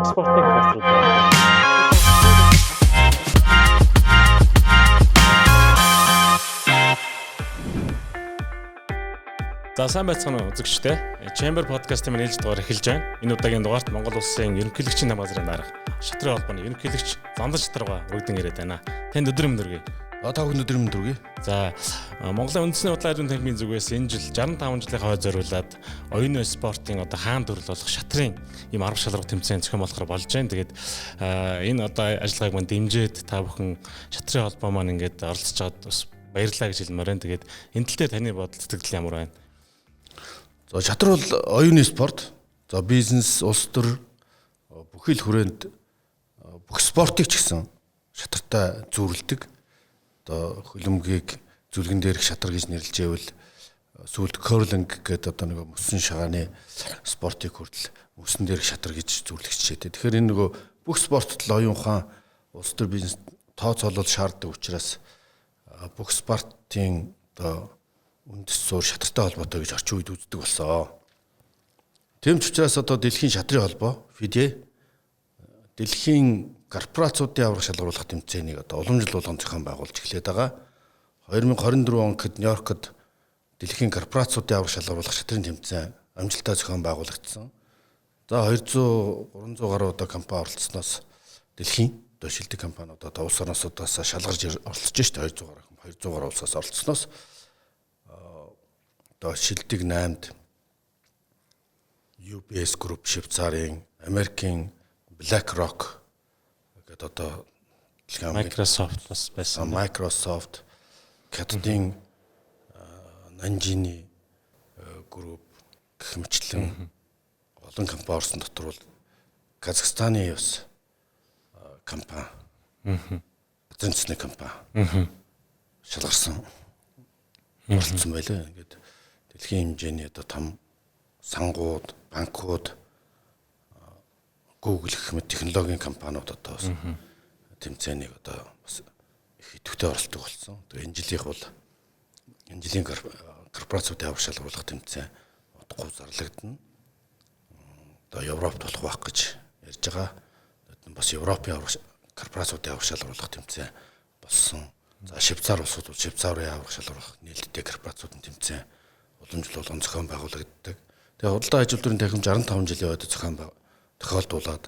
спортын кластер байна. За сайн байцгаана уу үзэгчтэй. Chamber podcast-ийн маань ээлж дугаар эхэлж байна. Энэ удаагийн дугаарт Монгол Улсын ерөнхийлөгчийн намын газрын дарга Шатрын холбооны ерөнхийлөгч Зандан Шатргаа өргөдөн ирээд байна. Танд өдөр мэндүргэе. Та бүхэн өдөр мэндүргэе. За Монголын үндэсний худлаа ариун танхимын зүгээс энэ жил 65 жилийн хойд зориулаад оюуны спортын хаан дүрэл болох Шатрын ийм 10 шалралт тэмцээн зохион болохоор болж байна. Тэгээд энэ ажиллагааг маань дэмжиж та бүхэн Шатрын холбоо маань ингээд оролцож байгаад бас баярлалаа гэж хэлмээр байна. Тэгээд энэ тал дээр таны бодол сэтгэл ямар байна? За Шатар бол оюуны спорт. За бизнес, улс төр бүхэл хүрээнд бүх спортыг ч гэсэн шатартай зүйрлдэг. Одоо хөлөмгийг зүлгэн дээрх шатар гэж нэрлэжээвэл сүүлд curling гэдэг одоо нэг мөсөн шагааны спортыг хүртэл мөсөн дээрх шатар гэж зүйрлэгчтэй. Тэгэхээр энэ нөгөө бүх спортод л оюун ухаан, улс төр бизнес тооцоолол шаарддаг учраас бүх спортын одоо үндэс зур шатартай холбоотой гэж орчин үед үздэг болсон. Тийм ч учраас одоо дэлхийн шатрын холбоо FIDE дэлхийн корпорацуудын аврах шалгаруулах тэмцээнийг одоо улам жил болгон зохион байгуулж эхлээд байгаа. 2024 онд Нью-Йоркод дэлхийн корпорацуудын аврах шалгаруулах шатрын тэмцээн амжилттай зохион байгуулагдсан. За 200-300 гаруй одоо компани оролцсноос дэлхийн одоо шилдэг компаниуд одоо улс орнуудаас шалгарч оролцож штэ 200 гаруй улсаас оролцсноос одоо шилдэг 8-д UBS Group Швейцарын, Америкийн BlackRock гэдэг одоо Microsoft бас байсан. Microsoft, Катдын Нанжины групп гэх мэтлэн олон компани орсон дотор бол Казахстаны бас компани. Газрын засны компани. Шалгарсан. Оролцсон байлаа. Ингээд дэлхийн хэмжээний одоо том сангууд, банкуд, Google гэх мэт технологийн компаниуд одоо бас тэмцээнийг одоо бас их идэвхтэй оролцдог болсон. Тэгээ энэ жилийнх бол энэ жилийн корпорацуудын аврах шалгаруулах тэмцээн удахгүй зарлагдана. Одоо Европт болох байх гэж ярьж байгаа. Бас Европын корпорацуудын аврах шалгаруулах тэмцээн болсон. За Швейцар улсууд бол Швейцарын аврах шалгаруулах нээлттэй корпорацуудын тэмцээн улам жил болгон зохион байгуулагддаг. Тэгээ худалдаа ажил дүрийн танхим 65 жилийн ойд зохион тохиолдуулаад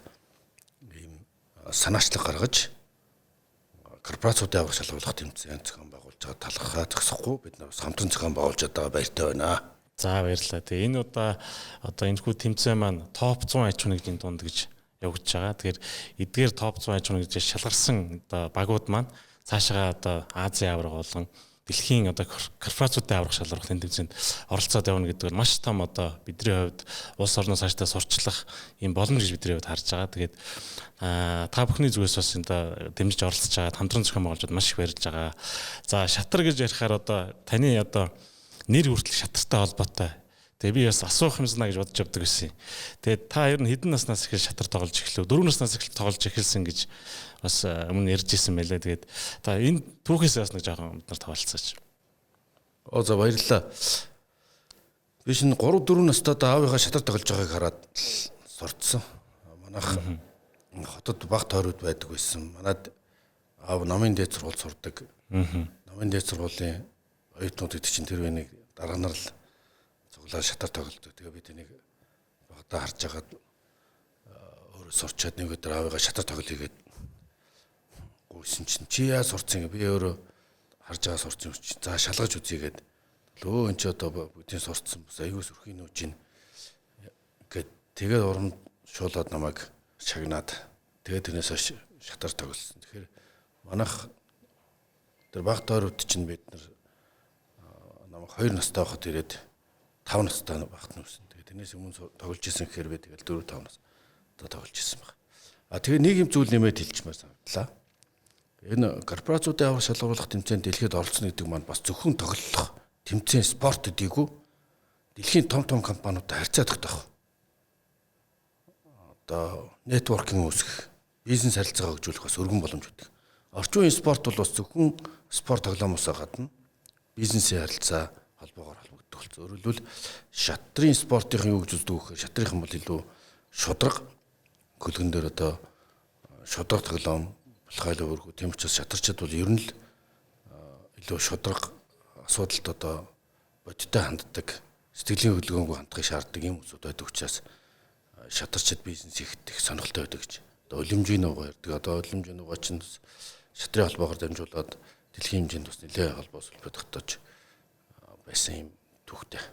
ийм санаачлаг гаргаж корпорацуудын аврах шалгаруулах тэмцээн зохион байгуулж байгаа талхаа зогсохгүй бид нар бас хамтран зохион байгуулж байгаа баяртай байна. За баярлалаа. Тэгээ энэ удаа одоо энэхүү тэмцээн маань топ 100 аж ахуйн нэгжийн дунд гэж явагдаж байгаа. Тэгэхээр эдгээр топ 100 аж ахуйн нэгжээс шалгарсан одоо багууд маань цаашаа одоо Азийн авраг болон дэлхийн одоо корпорацуудын аврах шалгаруулах тэмцээнд оролцоод явна гэдэг нь маш том одоо бидний хувьд улс орноос хааштай сурчлах юм боломж гэж бидний хувьд харж байгаа. Тэгээд та бүхний зүгээс бас энэ дэмжиж оролцож байгаа хамтран зохион байгуулж маш их баярлж байгаа. За шатар гэж ярихаар одоо таны одоо нэр хүртэл шатартай холбоотой. Тэгээ би бас асуух юмснаа гэж бодож явдаг байсан. Тэгээд та ер нь хэдэн наснаас эхэлж шатар тоглож эхлэв? 4 наснаас эхэлж тоглож эхэлсэн гэж бас өмнө ярьж ирсэн байлаа. Тэгээд та энэ түүхээс бас нэг жоохон бид нар тавалцаач. За баярлалаа. Би шинэ 3 4 настай аавынхаа шатар тоглож байгааг хараад сурцсан. Манайх хотод баг тойрууд байдаг байсан. Манайд аав намын дээд сургууль сурдаг. Намын дээд сургуулийн оюутнууд гэдэг чинь тэр үеийг дараа нар л цуглаа шатар тоглолдог. Тэгээ би тэнийг багтаа харж агаад өөрөө сурчаад нэг өдөр аавыгаа шатар тоглоё гэдэг гүйсэн чинь чи яа сурцсан би өөрөө харж байгаа сурцсан чи за шалгаж үзье гэд лөө энэ ч одоо бүдийн сурцсан бас аягүй сүрхийн нүүж ин гэд тэгээд урам шуулаад намайг шагнаад тэгээд тэрнээс шатар тоглосон. Тэгэхээр манайх тэр баг тойрууд чинь бид нар намайг 2 настай байхад ирээд 5 настай байхад нүрсэн. Тэгээд тэрнээс өмнө тоглож исэн гэхээр би тэгээд 4 5 нас одоо тоглож исэн баг. Тэгээд нэг юм зүйл нэмээд хэлчихмээр санагдлаа. Энэ корпорацуудын аврах шалгаруулах тэмцээнд дэлхийд оролцно гэдэг маань бас зөвхөн тоглох тэмцээн спорт гэдэггүй дэлхийн том компаниудтай харьцаад өгөх. Одоо нэтворкинг үүсгэх, бизнес харилцаагаа хөгжүүлэх бас өргөн боломж өгдөг. Орчин үеийн спорт бол бас зөвхөн спорт тоглоомоосоо гадна бизнесийн харилцаа холбоогоор холбогддог болсон. Өөрөлдвөл шатрын спортын юу гэж үздэг вэ гэхээр шатрынхан бол илүү шудраг хөлгөн дээр одоо шудраг тоглоом болохойлоо өргөө. Тийм учраас шатарчид бол ер нь л илүү шудраг асуудалд одоо бодиттой ханддаг, сэтгэлийн хөдөлгөөнгүй хандахыг шаарддаг юм хүмүүсүүд байдаг учраас шатарчид бизнес их сонирхолтой байдаг гэж. Одоо улимжийн нуугаа ярьдаг. Одоо улимжийн нуугаа чинь шатрын холбоогоор дамжуулаад дэлхийн хэмжээнд бас нэлээд холбоо сүлбэд тогтоож байсан юм түүхтэй.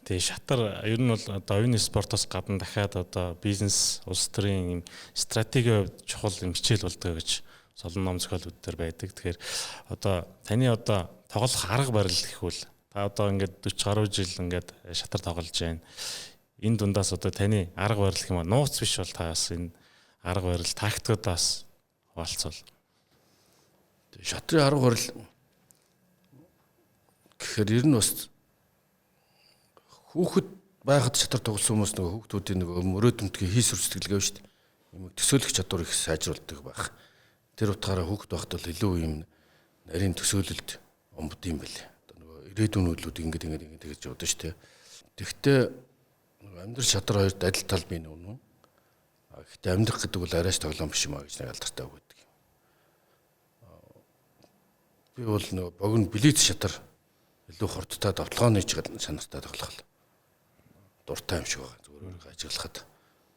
Тэгээ шатар ер нь бол одоо оюуны спортоос гадна дахиад одоо бизнес улс төрийн юм стратегийн хувьд чухал юм хичээл болдог гэж олон ном зохиолууд дээр байдаг. Тэгэхээр одоо таны одоо тоглох арга барил гэхүүл та одоо ингээд 40 гаруй жил ингээд шатар тоглож байна. Энэ дундаас одоо таны арга барил гэх юм нууц биш бол та бас энэ арга барил тактикудаас хуваалцвал. Шатрын арга барил гэхээр ер нь бас хүүхэд байхад шатар тоглосон хүмүүс нөгөө хүүхдүүдийн нөгөө мөрөөдөлтгийн хийс үрсэтгэлгээ шүү дээ. Юм төсөөлөх чадвар их сайжруулдаг байх. Тэр утгаараа хүүхэд байхад бол илүү юм нарийн төсөөлөлд омбд юм байна. Одоо нөгөө ирээдүйн үйлүүд ингэж тэгж явдаг шүү дээ. Тэгвэл амьдрал шатар хоёрт адил тал бий нүн. Гэхдээ амьдрах гэдэг бол арайч тоглоом биш юм а гэж нэг алдартай үг гэдэг юм. Би бол нөгөө богино блиц шатар илүү хурдтай давталгааны чиглэл санаатай тоглох л дуртай юм шиг байгаа. Зүгээр ажиглахад.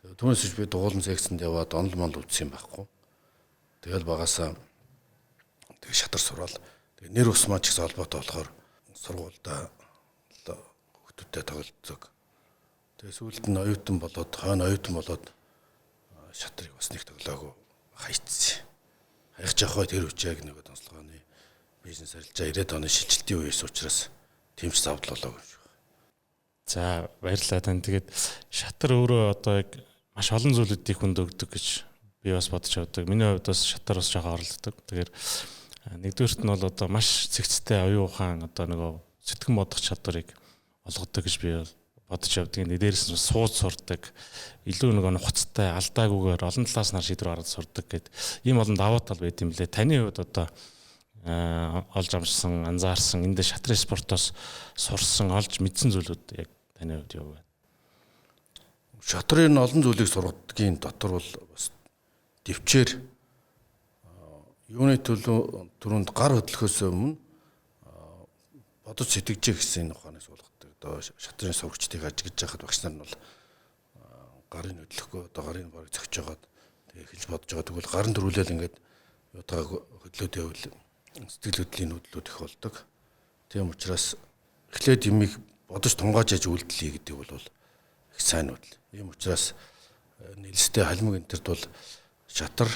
Тэгээд түүнээс би дугуулан секцэнд яваад онл мол үтсэн юм байхгүй. Тэгэл багасаа тэг шатар сураал. Тэгээ нэр ус маань ч гэсэн холбоотой болохоор сургуультай хүүхдүүдтэй тоглодог. Тэгээ сүүлд нь оюутан болоод хойно оюутан болоод шатрыг бас нэг тоглоагүй хайцсан. Хаях жахаа тэр үчээг нэг онцлогооны бизнес арилжаа 90-ад оны шилжилтийн үеэс учраас тэмч завдал болоогүй юм шиг. За баярлалаа тань. Тэгээд шатар өөрөө одоо яг маш олон зүйлүүдийг хүнд өгдөг гэж би бас бодож явдаг. Миний хувьд бас шатар бас жоохон оролддог. Тэгэхээр нэгдүгээрт нь бол одоо маш цэгцтэй оюун ухаан одоо нөгөө сэтгэн бодох чадварыг олгодог гэж би бодож явдаг. Дээрээс нь сууж сурдаг. Илүү нөгөө нухацтай алдаагүйгээр олон талаас нар шийдвэр гаргаж сурдаг гэд ийм олон давуу тал байт юм лээ. Таны хувьд одоо олж амжсан, анзаарсан, энд шатрын спортоос сурсан, олж мэдсэн зүйлүүд яг таны хувьд юу вэ? Шатрын олон зүйлийг сургадгийн дотор бол бас дэвчээр юуны түрүүнд гар хөдлөхөөс өмнө бодож сэтгэж гэсэн ухааныг суулгадаг. Одоо шатрын сурагчдыг ажиглаж байхад багш нар нь бол гарын хөдлөхгүй одоо гарын барыг зөгж жагаад тэгээ эхэлж бодож байгаа. Тэгвэл гарын төрүүлэл ингээд юутааг хөдлөөд явбал сэтгэл хөдлөлийн хөдлөлүүд их болдог. Тийм учраас эхлээд юмыг бодож тунгааж яж үйлдэлээ гэдэг бол их сайн үйл. Ийм учраас нэлстэй халимаг энтерд бол шатар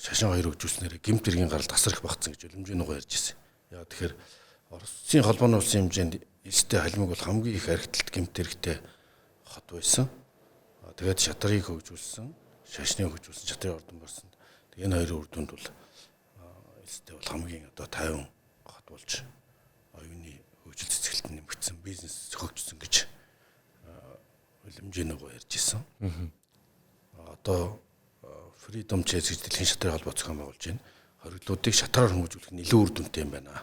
шашин хоёр өгжүүлснээр гэмт хэргийн гарал тасрах багцсан гэж үлэмжийн нугаа ярьж ирсэн. Яа тэгэхээр Оросын холбооны улсын хэмжээнд нэлстэй халимаг бол хамгийн их архиталт гэмт хэрэгтэй хот байсан. Тэгээд шатрыг хөгжүүлсэн, шашныг хөгжүүлсэн, шатрын ордон барьсан. Тэгээд энэ хоёрын үр дүнд бол нэлстэй бол хамгийн одоо 50 хот болж оюуны хөгжил цэцгэлт нэмэгдсэн, бизнес хөгжсөн гэж үлэмжийн нугаа ярьж ирсэн. Одоо Freedom Chase гэж дэлхийн шатрын холбоо зохион байгуулж байна. Хоригдлуудыг шатраар хүмүүжүүлэх нь илүү үр дүнтэй юм байна.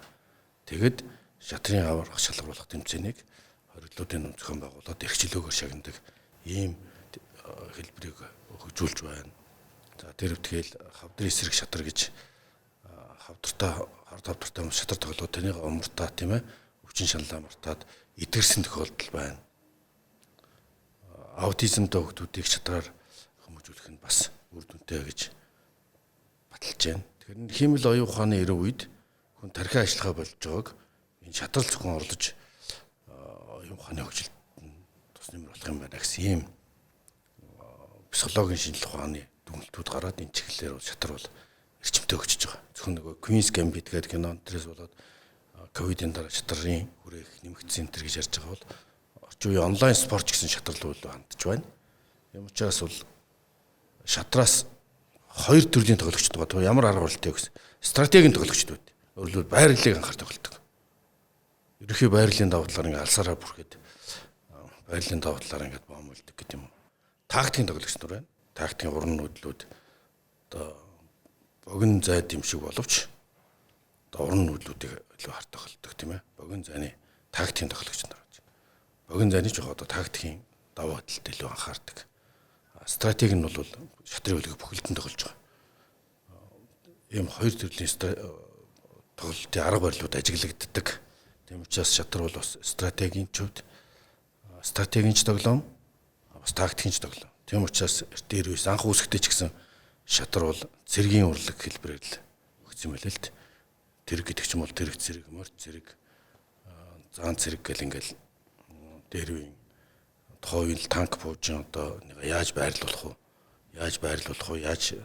Тэгэд шатрын аврах шалгаруулах тэмцээнийг хоригдлуудын зохион байгуулаад эрхчлөөгөөр шагнадаг ийм хэлбэрийг хөгжүүлж байна. За тэр өвтгөл хавдрын эсрэг шатар гэж хавдартай хард хавдартай шатар тоглоод тэрийг умартаа тийм ээ өвчин шаналаа мартаад эдгэрсэн тохиолдол байна. Аутизмтай хүүхдүүдийг шатраар хүмүүжүүлэх нь бас үр дүнтэй гэж баталж байна. Тэгэхээр хиймэл оюун ухааны эрүү үед хүн тархиа ажиллахаа болж байгааг энэ шатрал зөвхөн орлож оюун ухааны хөгжилд тус нэмэр болох юм байна гэсэн ийм психологийн шинжилгээ ухааны дүгнэлтүүд гараад энэ чиглэлээр шатар бол эрчимтэй өгчөж байгаа. Зөвхөн нөгөө Queen's Gambit гэдэг кинон дээрээс болоод ковидын дараа шатрын хүрээх нэмэгдсэн энэ гэж ярьж байгаа бол орчин үеийн онлайн спорт гэсэн шатрал бол хандж байна. Юм учраас бол шатраас хоёр төрлийн тоглогчд байгаа. Ямар арга барилтай гэсэн стратегийн тоглогчд байд. Өөрөлдвөл байрлалыг анхаар тоглодог. Ерөнхий байрлалын давуу талаар ингээ алсаараа бүрхэд байрлалын давуу талаар ингээ боомлдог гэдэг юм. Тактикийн тоглогч нар байна. Тактикийн уран нүүдлүүд одоо богино зайд юм шиг боловч одоо уран нүүдлүүдийг илүү харт тоглодог тийм ээ. Богино зайны тактикийн тоглогч нар гэж. Богино зайны ч одоо тактикийн давуу талд илүү анхаардаг. стратеги нь бол шатрын хөлөг бүхэлдэн тоглож байгаа. Ийм хоёр төрлийн тоглолтын арга барилууд ажиглагддаг. Тийм учраас шатар бол бас стратегийн хувьд стратегийнч тоглоом, бас тактикийнч тоглоом. Тийм учраас дээр үс анх үүсгэхдээ ч гэсэн шатар бол цэргийн урлаг хэлбэрээр л өгсөн байлээ л дээ. Тэрэг гэдэг ч юм бол тэрэг цэрэг, морь цэрэг, заан цэрэг гэл ингээл дээр үеийн тооён танк буужин одоо нэг яаж байрлуулах уу, яаж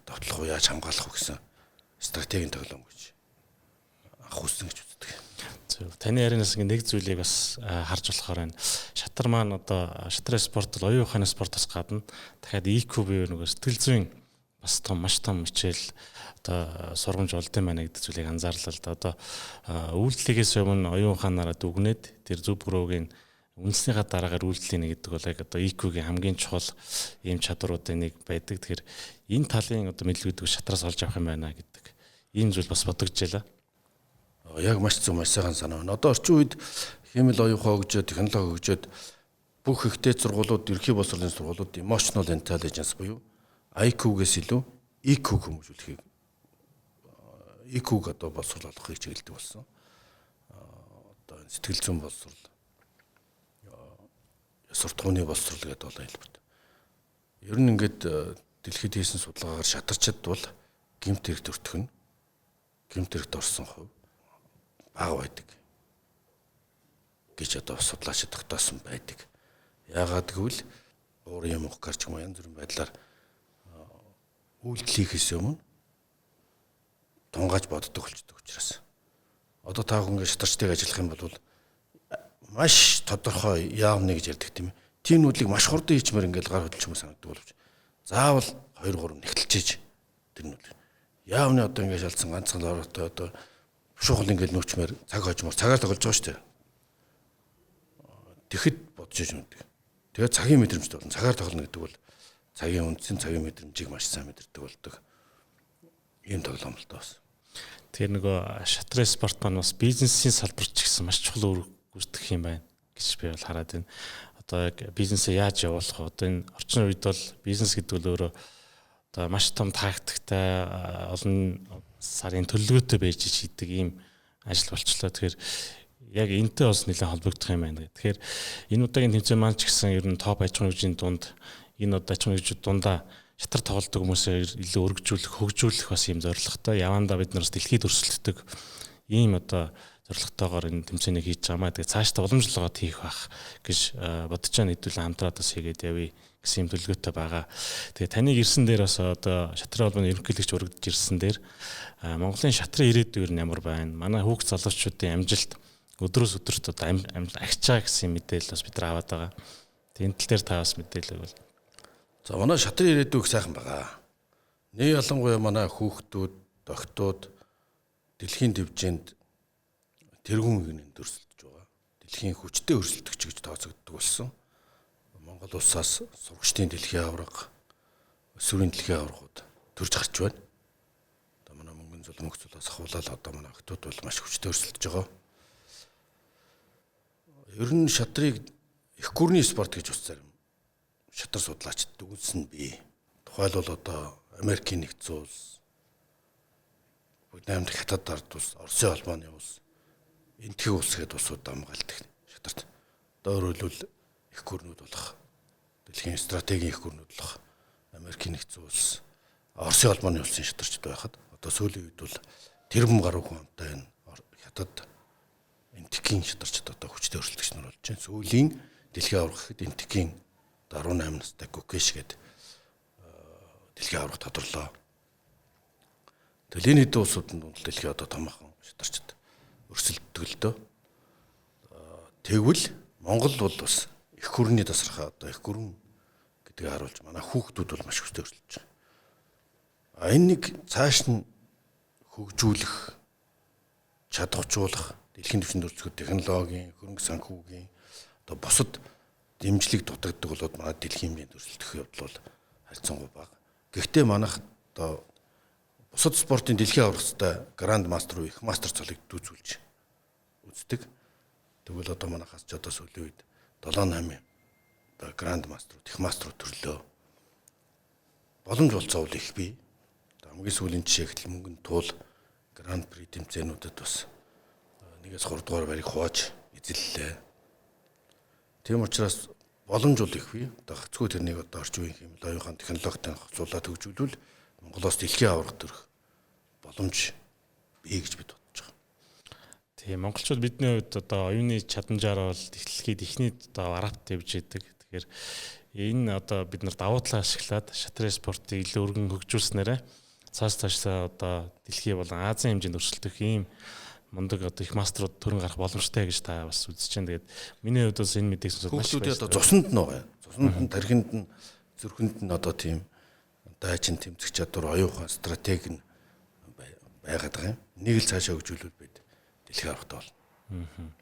давтлах уу, яаж хамгаалах уу гэсэн стратегийн тоглоом гэж анх үүсгэн гэж үздэг. Таны ярианаас нэг зүйлийг бас харж болохоор байна. Шатар маань одоо шатрын спорт бол оюун ухааны спортоос гадна дахиад IQ буюу нөгөө сэтгэл зүйн бас маш том хичээл одоо сургамж олдсон байна гэдэг зүйлийг анзаарлаа л да. Одоо үйлдэлээс өмнө оюун ухаанаараа дүгнээд тэр зөв буруугийн үндснийхаа дараагаар үйлдэлийг гэдэг бол яг одоо IQ-гийн хамгийн чухал ийм чадваруудын нэг байдаг. Тэгэхээр энэ талын одоо мэдлэгүүдийг шатраас олж авах юм байна гэдэг ийм зүйл бас бодогдчихлаа. Яг маш зөв, маш сайхан санаа байна. Одоо орчин үед хэмэл оюухаа хөгжөөд, технологи хөгжөөд бүх ихтэй сургуулиуд, ерөнхий боловсролын сургуулиуд emotional intelligence буюу IQ-гээс илүү EQ хүмүүжүүлэхийг EQ-г одоо боловсруулахыг чиглэдэг болсон. Одоо сэтгэл зүйн боловсрол, суртахууны боловсрол гэдэг бол хэлбэрт. Ер нь ингээд дэлхийд хийсэн судалгаагаар шатарчид бол гэмт хэрэгт өртгөн, гэмт хэрэгт орсон хувь бага байдаг гэж одоо судлаачид тогтоосон байдаг. Яагаад гэвэл уурын юм ухгаар ч юм уу янз бүрийн байдлаар үйлдэл хийхээс өмнө тунгааж боддог болчдөг учраас. Одоо та хүн ингэ шатарчдыг ажиллах юм бол маш тодорхой яавна гэж ярьдаг тийм ээ. Тийм нүдлийг маш хурдан хийчмээр ингээл гар хөдлөж юм санагддаг боловч заавал 2 3 нэгтэлчихэж тэр нүд. Яавны одоо ингэ шалцсан ганцхан ороотой одоо шуухал ингээл нөөчмөр цаг хожмоор цагаар тоглож байгаа шүү дээ. Тэгэхэд бодож юмдаг. Тэгээд цагийн мэдрэмжтэй болно. Цагаар тоглоно гэдэг бол цагийн үндсэн цагийн мэдрэмжийг маш сайн мэдэрдэг болдог. Ийм тоглоом л тоос. Тэр нөгөө шатрын спорт маань бас бизнесийн салбарч гэсэн маш чухал үүрэг гүйцэтгэх юм байна гэж би бол хараад байна. Одоо яг бизнесээ яаж явуулах вэ? Одоо энэ орчин үед бол бизнес гэдэг нь өөрөө одоо маш том тактиктай олон сарын төлөвлөгөөтэй байж хийдэг ийм ажил болчлоо. Тэгэхээр яг энэтэй бас нэлээд холбогдох юм байна. Тэгэхээр энэ удаагийн тэмцээн маань ч гэсэн ер нь топ аж ахуйн нэгжийн дунд энэ удаа аж ахуйн нэгжүүд дундаа шатар тоглодог хүмүүсээ илүү өргөжүүлэх, хөгжүүлэх бас ийм зорилготой. Явандаа бид нараас дэлхийд өрсөлддөг ийм одоо зорилготойгоор энэ тэмцээнийг хийж байгаамаа. Тэгээ цаашдаа уламжлалгоод хийх байх гэж бодож байгаа хэдүүлэн хамтраад бас хийгээд явъя гэсэн юм төлөвлөгөөтэй байгаа. Тэгээ таныг ирсэн дээр бас одоо шатрын холбооны ерөнхийлөгч урагдж ирсэн дээр Монголын шатрын ирээдүйн нь ямар байна? Манай хүүхд залуучуудын амжилт өдрөөс өдөрт одоо агчаа гэсэн мэдээлэл бас бид нар аваад байгаа. Тэгээ энэ тал дээр та бас мэдээлэл өгвөл. За манай шатрын ирээдүйг сайхан байгаа. Нэг ялангуяа манай хүүхдүүд, охтууд дэлхийн дэвжээнд тэргүүн игнэнд өрсөлдөж байгаа. Дэлхийн хүчтэй өрсөлдөгч гэж тооцогддог болсон. Монгол улсаас сурагчдын дэлхийн аварга, өсвөрийн дэлхийн аваргууд төрж гарч байна. Одоо манай мөнгөн зул мөнгө зулаас ахуулаад одоо манай охтууд бол маш хүчтэй өрсөлдөж байгаа. Ер нь шатрыг их гүрний спорт гэж үзсээр юм. Шатар судлаачид дүгнсэн бий. Тухайлбал одоо Америкийн нэгдсэн улс, Намд хятад ард улс, Оросын холбооны улс, энтхийн улс гэдэг улсууд хамгаалдаг шатарт. Одоо өөрөлдвөл их гүрнүүд болох, дэлхийн стратегийн их гүрнүүд болох Америкийн нэгдсэн улс, Оросын холбооны улсын шатарчд байхад одоо сүүлийн үед бол тэрбум гаруй хүнтэй энэ хятад энтхийн шатарчд одоо хүчтэй өрсөлдөгч нар болж байна. Сүүлийн дэлхийн аварга гэхэд энтхийн 18 настай Гукеш гээд дэлхийн аварга тодорлоо. Тэгэл энэ хэдэн улсуудад бол дэлхийн одоо томоохон шатарчд өрсөлддөг л дөө. Тэгвэл Монгол бол бас их гүрний тасархаа одоо их гүрэн гэдгийг харуулж манай хүүхдүүд бол маш хүчтэй өрсөлдөж байгаа. Энэ нэг цааш нь хөгжүүлэх, чадваржуулах, дэлхийн түвшинд өрсөлдөх технологийн, хөрөнгө санхүүгийн одоо бусад дэмжлэг дутагддаг болоод манай дэлхийн хэмжээнд өрсөлдөх явдал бол харьцангуй бага. Гэхдээ манайх одоо бусад спортын дэлхийн аврагчтай гранд мастер уу их мастер цолыг дүүцүүлж үздэг. Тэгвэл одоо манайхаас ч одоо сүүлийн үед 7-8 одоо гранд мастер, их мастер төрлөө. боломж болцоо бол их бий. Хамгийн сүүлийн жишээ гэхэл мөнгөнд туул Гранд При тэмцээнүүдэд бас 1-3 дугаар барыг хувааж эзэллээ. Тийм учраас боломж бол их бий. Одоо гацгүй тэрнийг одоо орчин үеийн хэмэл оюухан технологитой хоцруулаад хөгжүүлвэл Монголоос дэлхийн аварга төрөх боломж бий гэж бид бодож байгаа. Тийм монголчууд бидний хувьд одоо оюуны чадамжаар бол дэлхийд ихний одоо арапт явж идэг. Тэгэхээр энэ одоо бид нар давуу талаа ашиглаад шатрын спортыг илүү өргөн хөгжүүлснээрээ цаашдаа одоо дэлхийн болон Азийн хэмжээнд өрсөлдөх ийм мундаг одоо их мастерууд төрөн гарах боломжтой гэж та бас үзэж байна. Тэгээд миний хувьд бас энэ мэдээг сонсоод маш их одоо цуснд нь байгаа. Цуснд нь тархинд нь зүрхэнд нь одоо тийм дайчин тэмцэх чадвар, оюухан стратеги нь байгаад байгаа юм. Нэг л цаашаа хөгжүүлвэл бид дэлхийн аврагтай болно.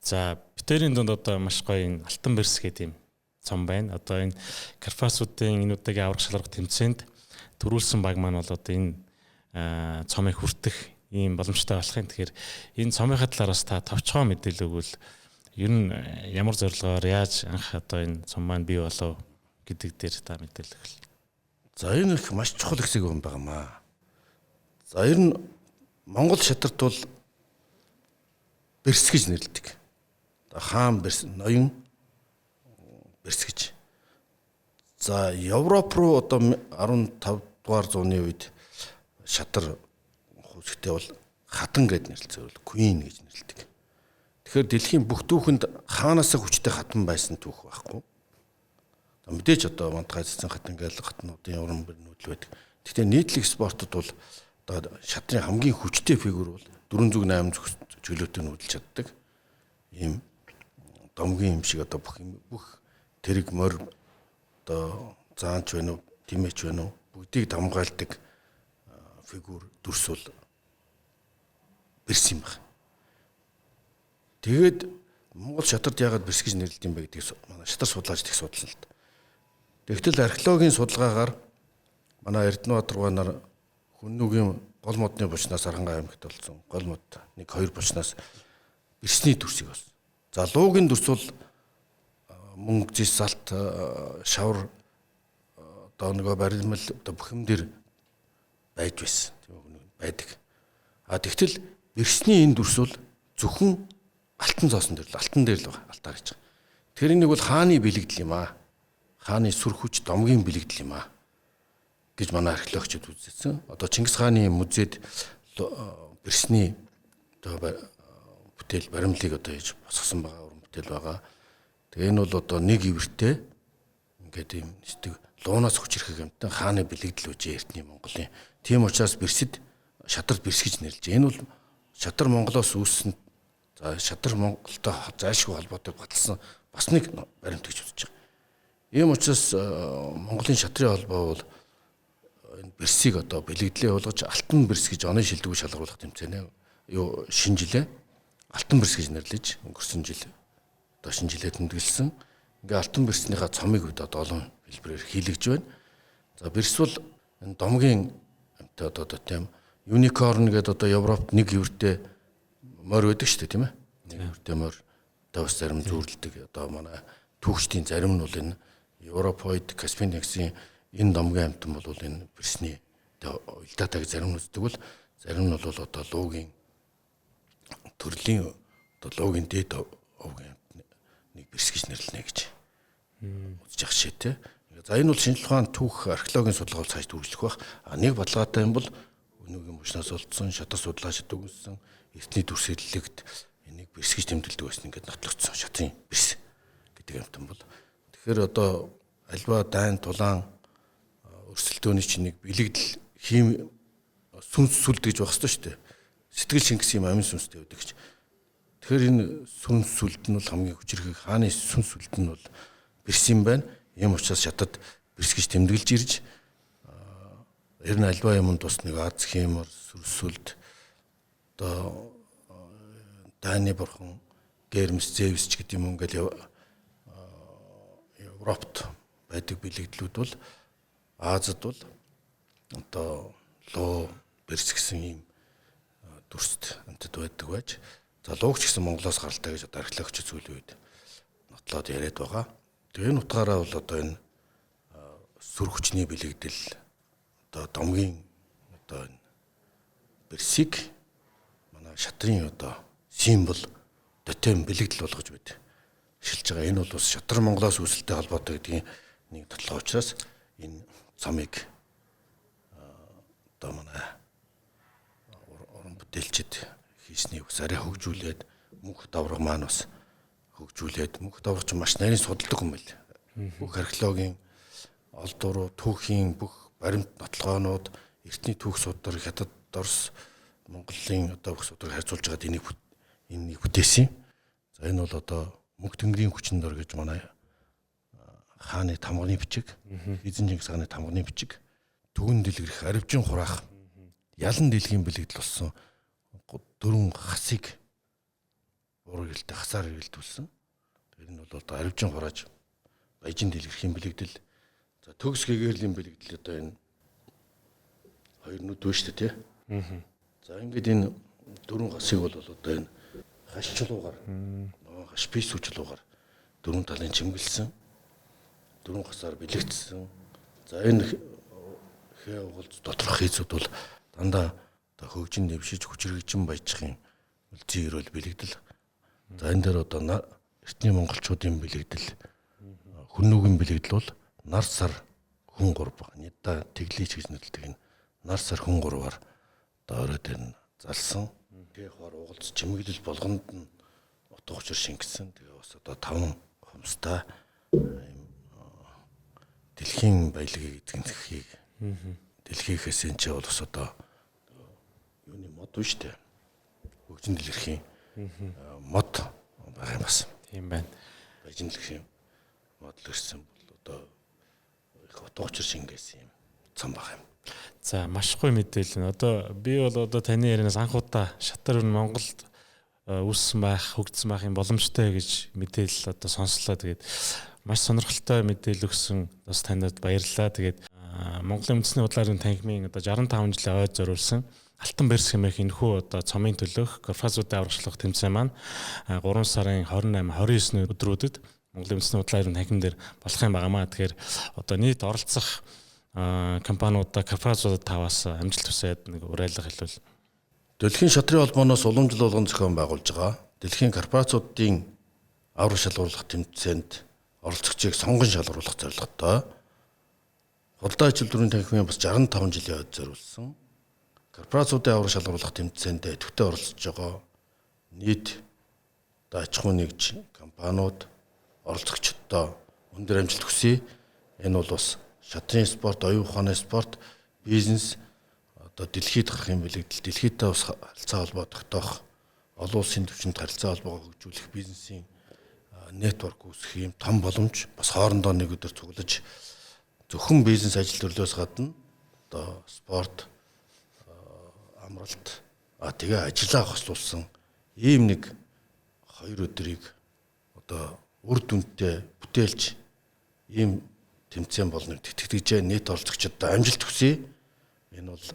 За битэрийн дунд одоо маш гоё энэ алтан барьс гэдэг юм цом байна. Одоо энэ Карпасуудын энэ удаагийн аврах шалрах тэмцээнд төрүүлсэн баг маань бол одоо энэ цомыг хүртэх ийм боломжтой болох юм. Тэгэхээр энэ цомынхаа талаараас та товчхон мэдээлэл өгвөл ер нь ямар зорилгоор яаж анх одоо энэ цом маань бий болов гэдэг дээр та мэдээлэл өгөл. За энэ их маш чухал хэсэг юм байнамаа. За ер нь Монгол шатарт бол бэрс гэж нэрлэдэг. Хаан бэрс, ноён бэрс гэж. За Европ руу одоо 15 дугаар зууны үед шатар хүсэгтэй бол хатан гэж нэрлэдэг, Queen гэж нэрлэдэг. Тэгэхээр дэлхийн бүх түүхэнд хаанаас хүчтэй хатан байсан түүх байхгүй. Мэдээж одоо мантгай цэцэн хатан гэл хатнуудын уран баримтууд байдаг. Гэхдээ нийтлэг спортод бол одоо шатрын хамгийн хүчтэй фигур бол 408 чөлөөтэй нь хөдөлж чаддаг. Ийм домгийн юм шиг одоо бүх тэрэг морь одоо заанч байна уу, тимээч байна уу бүгдийг дамгаалдаг фигур дүрс бол бэрс юм байна. Тэгээд Монгол шатарт яагаад бэрс гэж нэрлэдэг юм бэ гэдгийг манай шатар судлаачид их судалсан л та. Тэгтэл археологийн судалгаагаар манай Эрдэнэбаатар гуйнаар Хүннүгийн гол модны булчнаас Арангаа аймагт болсон гол мод 1-2 булчнаас бэрсний дүрсийг болсон. За луугийн дүрс бол мөнгө зис салт шавар одоо нөгөө баримл одоо бүхэмдэр байж байсан. Тийм байдаг. Тэгтэл бэрсний энэ дүрс бол зөвхөн алтан цоосон дээр л алтан дээр л байгаа алтаар гэж байгаа. Тэр нэг бол хааны бэлэгдэл юм аа. Хааны сүр хүч домгийн бэлэгдэл юм аа гэж манай археологчид үзсэн. Одоо Чингис хааны музейд бэрсний одоо бүтээл баримлыг одоо хийж босгосон байгаа уран бүтээл байгаа. Тэгээ энэ бол одоо нэг ивэртэй ингээд юм нэстэг луунаас хүчрэх юмтай хааны бэлэгдэл үжи эртний Монголын. Тийм учраас бэрсэд шатар бэрс гэж нэрлэж. Энэ бол шатар Монголоос үүссэн. За шатар Монголтой зайлшгүй холбоотой баталсан бас нэг баримт гэж үзэж байгаа. Ийм учраас Монголын шатрын холбоо бол энэ бэрсийг одоо бэлэгдлээ болгож алтан бэрс гэж оны шилдэггүй шалгаруулах тэмцээнэ юу шинжилээ. Алтан бэрс гэж нэрлэж өнгөрсөн жил одоо шинжилээ тэмдэглэсэн. Ингээ алтан бэрснийхаа цомыг одоо олон хэлбэрээр хийлгэж байна. За бэрс бол энэ домгийн амтай одоо тийм юникорн гэдэг одоо Европт нэг ивэртэй морь байдаг шүү дээ тийм ээ. Нэг ивэртэй морь давс зарим зүүрлдэг. Одоо манай түүхчдийн зарим нь бол энэ Европоид Каспийн тагсын энэ домгийн амтан бол энэ бэрсний уйлдаатайг зарим нь үздэг бол зарим нь бол одоо луугийн төрлийн одоо луугийн дээд овгийн нэг бэрс гэж нэрлэнэ гэж үзэж ах шээ те. За энэ бол шинжлэх ухааны түүх археологийн судалгаал цааш дүүржлэх бах. Нэг баталгаатай юм бол өнөөгийн булчнаас олдсон шатар судлаачид өгсөн эртний дүрс хэллэгт энийг бэрс гэж тэмдэглэдэг байсан ингээд нотлогдсон шатрын бэрс гэдэг амтан бол. Тэгэхээр одоо альва дайн тулаан өрсөлдөөний чинь нэг бэлэгдэл хийм сүнс сүлд гэж байх ёстой шүү дээ. Сэтгэл шингэс юм амин сүнстэй байдаг гэж. Тэгэхээр энэ сүнс сүлд нь бол хамгийн хүчрхэг хааны сүнс сүлд нь бол бэрс юм байна. Ийм учраас шатад бэрс гэж тэмдэглэж ирж ер нь альва юмд бас нэг аз хэмэр сүрсүлд одоо Дайны бурхан Гермес Зевс ч гэдэг юм ингээл Европт байдаг бэлэгдлүүд бол Азад бол одоо луу бэрс гэсэн ийм дүрст амтд байдаг байж. За луугч гэсэн Монголоос гаралтай гэж одоо археологч зүйлийн үед нотлоод яриад байгаа. Тэгээ энэ утгаараа бол одоо энэ сүр хүчний бэлэгдэл одоо домгийн одоо энэ Берсиг манай шатрын одоо символ тотем бэлэгдэл болгож байд. Шилж байгаа. Энэ бол бас шатран Монголоос үүсэлтэй холбоотой гэдгийн нэг тодлого учраас энэ цомыг одоо манай уран бүтээлчид хийсний ус арай хөгжүүлээд мөнх давраг маань бас хөгжүүлээд мөнх даврагч маш нарийн судалдаг юм байл. Бүх археологийн олдуруу түүхийн бүх баримт нотлогоонууд эртний түүх судар хятад Орос Монголын одоо бүх судрыг харьцуулж байгаад энийг бүтээсэн. За энэ бол одоо мөнх тэнгэрийн хүчин дор гэж манай хааны тамганы бичиг, Эзэн Чингис хааны тамганы бичиг, төгөн дэлгэрэх аривжин хураах, ялан дэлхийн бэлэгдэл болсон 4 хасыг урагилтай хасаар ирэлдүүлсэн. Тэр нь бол одоо аривжин хурааж баяжин дэлгэрхийн бэлэгдэл. За төгс гэгэрлийн бэлэгдэл одоо энэ хоёр нүд байна шүү дээ, тий. За ингээд энэ 4 хасыг бол одоо энэ хаш чулуугаар, хаш писүү чулуугаар 4 талын чимгэлсэн. 4 хасаар бэлэгдсэн. За энэ хээ угалц доторх хийцүүд бол дандаа одоо хөгжин дэвшиж хүчрэгжин баяжхын үлзий өрөөл бэлэгдэл. За энэ дээр одоо эртний монголчуудын бэлэгдэл, хүннүүгийн бэлэгдэл бол нар сар хүн 3 нийтдээ тэглийч гэж нэрлэдэг энэ нар сар хүн 3-аар одоо орой дээр нь залсан. Тэгээ хоор угалц чимэглэл болгонд нь утга учир шингэсэн. Тэгээ бас одоо 5 хумстай дэлхийн баялагийг эзэмшихийг дэлхийхээс энэ ч бол бас одоо юуны мод биш үү? Хөгжин дэлгэрхийн мод байгаа юм бас. Тийм байна. Баяжин дэлгэрхийн мод л ирсэн бол одоо их утга учир шингээсэн юм цам байгаа юм. За маш гоё мэдээлэл нь. Одоо би бол одоо таны ярианаас анх удаа шатар Монголд үүссэн байх, хөгжсөн байхын боломжтой гэж мэдээлэл одоо сонслоо. Тэгээд маш сонирхолтой мэдээлэл өгсөн бас танид баярлалаа. Тэгээд Монголын үндэсний худлаарын танхимын одоо 65 жилийн ойд зориулсан Алтан Берс хэмээх энэхүү одоо цомын төлөөх Кавказуудын аврагчлах тэмцээн маань 3 сарын 28-29 өдрүүдэд Монголын үндэсний худлаарын танхим дээр болох юм байнамаа. Тэгэхээр одоо нийт оролцох компаниудаа Кавказуудад 5-аас амжилт хүсээд нэг уриалга хэлвэл. Дэлхийн шатрын холбооноос уламжлал болгон зохион байгуулж байгаа Дэлхийн корпорациудын авраг шалгуулах тэмцээнд оролцогчийг сонгон шалгаруулах зорилготой худалдаа ажил дүрийн танхимын бас 65 жилийн ойд зориулсан корпорациудын авраг шалгаруулах тэмцээнд идэвхтэй оролцож байгаа нийт аж ахуй нэгж компаниуд оролцогчдод өндөр амжилт хүсье. Энэ бол бас шатрын спорт, оюун ухааны спорт, бизнес одоо дэлхийд гарах юм бэлэгдэл, дэлхийдээ бас харилцаа холбоо тогтоох, олон улсын түвшинд харилцаа холбоогоо хөгжүүлэх бизнесийн нэтворк үүсгэх юм том боломж бас хоорондоо нэг өдөр цуглаж зөвхөн бизнес ажил төрлөөс гадна одоо спорт, амралт тэгээ ажиллаа хослуулсан ийм нэг 2 өдрийг одоо үр дүнтэй бүтээлч ийм тэмцээн болно тэтгэж нийт оролцогчдод амжилт хүсье. Энэ бол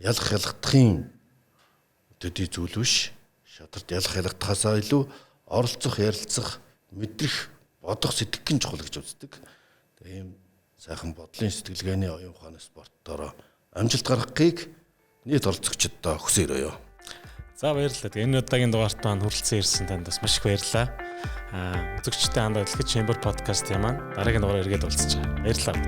ялах ялгдахын төдий зүйл биш. Шатарт ялах ялгдахаасаа илүү оролцох, ярилцах, мэдрэх, бодох, сэтгэх чухал гэж үздэг. Тэгээ ийм сайхан бодлын сэтгэлгээний оюун ухааны спорттоор амжилт гаргахыг нийт оролцогчдод хүсээрээ. За баярлалаа. Энэ удаагийн дугаарт маань хүрэлцэн ирсэн танд бас маш их баярлалаа. Үзэгчтэй хандаад Дэлхийд Чембер подкаст юм аа. Дараагийн дугаараар эргээд уулзч байгаа. Баярлалаа.